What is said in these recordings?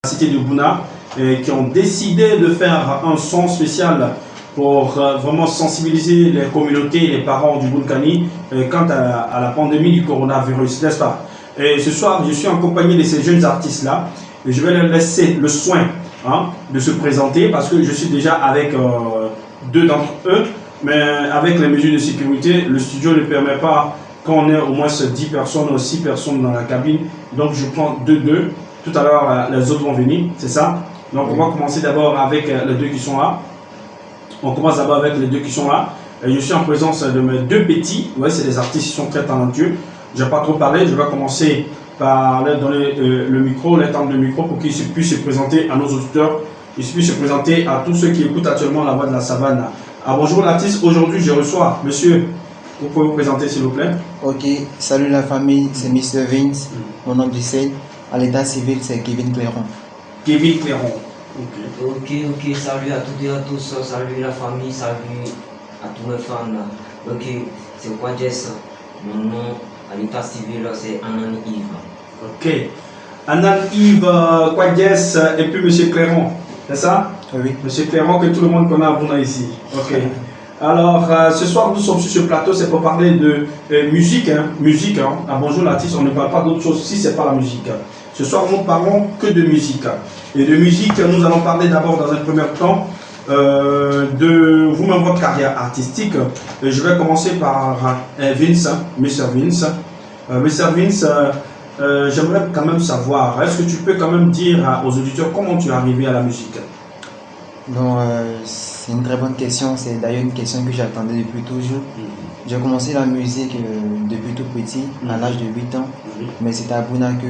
cité de Bouna qui ont décidé de faire un son spécial pour vraiment sensibiliser les communautés et les parents du Bounakani quant à la pandémie du coronavirus, n'est-ce pas? Et ce soir, je suis en compagnie de ces jeunes artistes-là et je vais leur laisser le soin de se présenter parce que je suis déjà avec deux d'entre eux, mais avec les mesures de sécurité, le studio ne permet pas qu'on ait au moins 10 personnes ou 6 personnes dans la cabine, donc je prends deux. Tout à l'heure, les autres vont venir, c'est ça? Donc, on va commencer d'abord avec les deux qui sont là. On commence d'abord avec les deux qui sont là. Et je suis en présence de mes deux petits. Ouais, c'est des artistes qui sont très talentueux. Je ne vais pas trop parler. Je vais commencer par leur donner le micro, leur tendre le micro pour qu'ils puissent se présenter à nos auditeurs. Ils puissent se présenter à tous ceux qui écoutent actuellement la voix de la savane. Ah, bonjour l'artiste. Aujourd'hui, je reçois monsieur. Vous pouvez vous présenter s'il vous plaît? Ok, salut la famille, c'est Mr. Vince. Mon nom du scène. À l'état civil, c'est Kevin Clairon. Kevin Clairon. Ok, salut à toutes et à tous, salut la famille, salut à tous mes fans. Ok, c'est Quadjes, mon nom à l'état civil c'est Anan Yves. Ok, Anan Yves, Quadjes et puis monsieur Clairon, c'est ça? Oui. Monsieur Clairon que tout le monde connaît à Bouna ici. Ok. Alors, ce soir, nous sommes sur ce plateau, c'est pour parler de musique. Ah, bonjour l'artiste, on ne parle pas d'autre chose si ce n'est pas la musique. Ce soir, nous ne parlons que de musique. Et de musique, nous allons parler d'abord dans un premier temps de vous-même, votre carrière artistique. Et je vais commencer par Vince, Mr. Vince. Mr. Vince, j'aimerais quand même savoir, est-ce que tu peux quand même dire aux auditeurs comment tu es arrivé à la musique? Non, c'est une très bonne question. C'est d'ailleurs une question que j'attendais depuis toujours. J'ai commencé la musique depuis tout petit, à l'âge de 8 ans. Mais c'est à Bouna que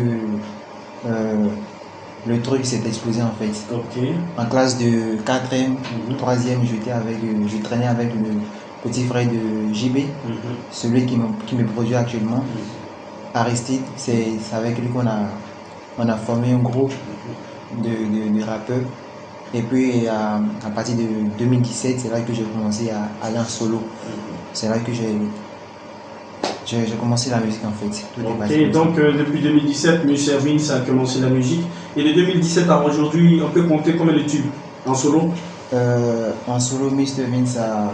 le truc s'est explosé en fait. En classe de 4e, 3e, je traînais avec le petit frère de JB, celui qui me produit actuellement. Aristide, c'est avec lui qu'on a formé un groupe de rappeurs. Et puis à partir de 2017, c'est là que j'ai commencé à aller en solo. C'est là que j'ai commencé la musique en fait. Ok, donc depuis 2017, M. Vince a commencé la musique. Et de 2017 à aujourd'hui, on peut compter combien de tubes en solo? En solo, Mr. Vince a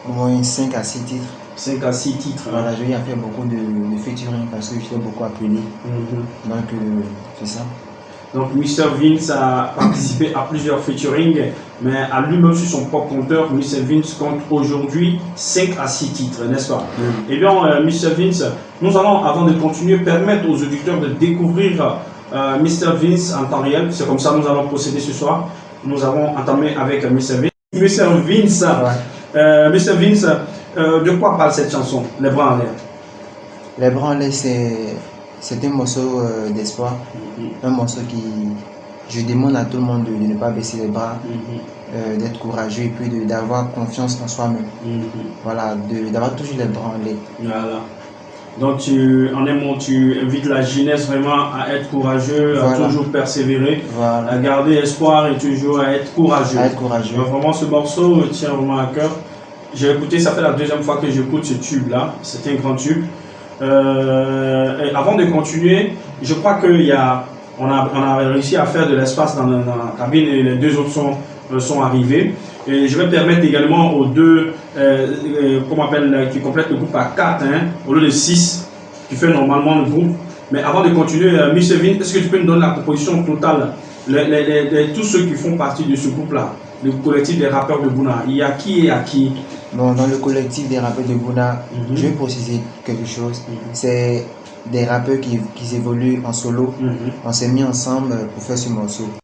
au moins 5 à 6 titres. 5 à 6 titres. Voilà, j'ai fait beaucoup de featuring parce que j'étais beaucoup appelé. Donc c'est ça. Donc Mr. Vince a participé à plusieurs featuring, mais à lui-même sur son propre compteur, Mr. Vince compte aujourd'hui 5 à 6 titres, n'est-ce pas? Eh bien, Mr. Vince, nous allons, avant de continuer, permettre aux auditeurs de découvrir Mr. Vince en temps réel. C'est comme ça que nous allons procéder ce soir. Nous avons entamé avec Mr. Vince. Mr. Vince, Mr. Vince, de quoi parle cette chanson, Les bras en l'air? Les bras en l'air, c'est un morceau d'espoir, un morceau qui, je demande à tout le monde de ne pas baisser les bras, d'être courageux et puis d'avoir confiance en soi-même. Voilà, d'avoir toujours les bras en l'air. Voilà. Donc en un mot, tu invites la jeunesse vraiment à être courageux, à toujours persévérer, à garder espoir et toujours à être courageux. Donc vraiment ce morceau me tient vraiment à cœur. J'ai écouté, ça fait la deuxième fois que j'écoute ce tube-là, c'est un grand tube. Et avant de continuer, je crois qu'on a réussi à faire de l'espace dans la cabine et les deux autres sont arrivés. Et je vais permettre également aux deux, qui complètent le groupe à 4, au lieu de 6, qui fait normalement le groupe. Mais avant de continuer, M. Vin, est-ce que tu peux nous donner la composition totale, tous ceux qui font partie de ce groupe-là, le collectif des rappeurs de Bouna? Il y a qui et à qui? Bon, dans le collectif des rappeurs de Bouna, je vais préciser quelque chose. C'est des rappeurs qui évoluent en solo. On s'est mis ensemble pour faire ce morceau.